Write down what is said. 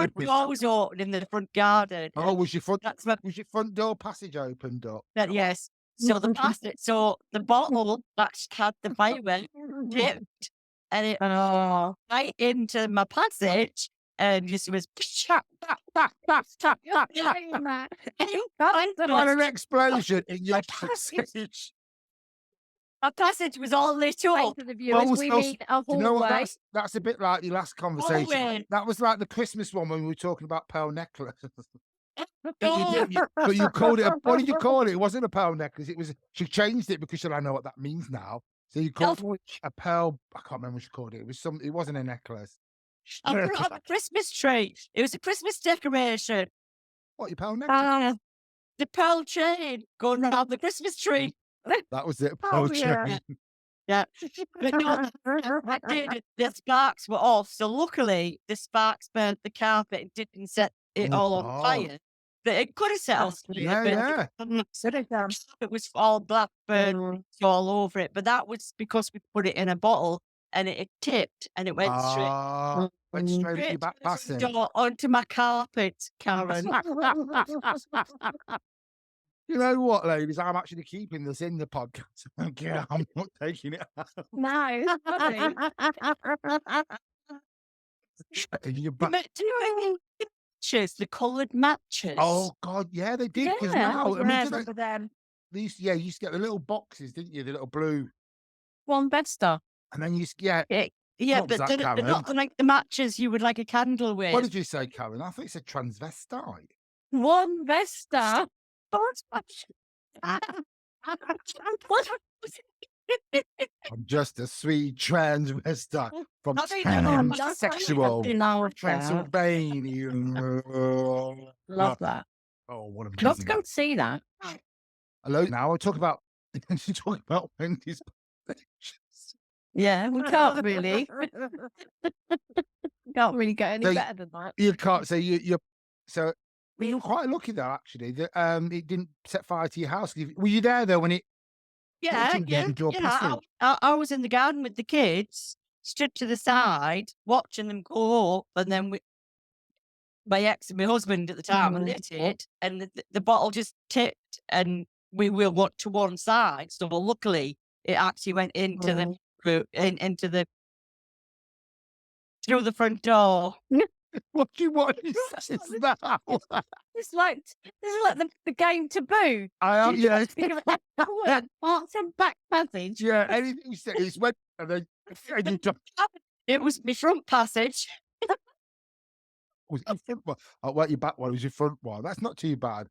doors open in the front garden. Oh, was your front That's my was your front door passage opened up? yes. So the bottle that had the firework dipped, and it right into my passage, and just was What an explosion in your passage. my passage was all lit up. To the viewers, we mean a You know what? hallway. That's a bit like your last conversation. Hallway. That was like the Christmas one when we were talking about pearl necklace. Oh, But you called it. What did you call it? It wasn't a pearl necklace. It was. She changed it because she said, "I know what that means now." So you called it a pearl. I can't remember what she called it. It was some. It wasn't a necklace. I put it on a Christmas tree. It was a Christmas decoration. What, your pearl necklace? The pearl chain going around the Christmas tree. That was it. Pearl chain. Yeah. But no, I did. The sparks were off. So luckily, the sparks burnt the carpet and didn't set it all on fire. But it could have set off. Yeah. It was all black burn all over it. But that was because we put it in a bottle and it tipped and it went Straight at your back passage. onto my carpet, Karen. You know what, ladies? I'm actually keeping this in the podcast. Okay, I'm not taking it out. No. Your back. Matches, the coloured matches. Oh God, yeah, they did. Because Yeah, now, I mean, for them. you used to get the little boxes, didn't you? The little blue, One Vesta. and then Yeah, What was but that, they're Karen? not like the matches you would like a candle with. What did you say, Karen? I thought you said transvestite. One Vesta. I'm just a sweet transvestite from sexual Transylvania. Love that. Oh, what a Let's go see that. Hello. Now I'll talk about Wendy's. Yeah, we can't really. Can't really get any better than that. You can't say you're quite lucky though, actually, that it didn't set fire to your house. Were you there though when it? Yeah. I was in the garden with the kids, stood to the side, watching them go up, and then my ex and my husband at the time lit it, and the bottle just tipped, and we were to one side. So luckily, it actually went into through the front door. What is that? It's like the game Taboo. I am, yeah. Parts and back passage. Yeah, anything you said is when and then It was my front passage. was it your front one? Oh, well, your back one was your front one. That's not too bad.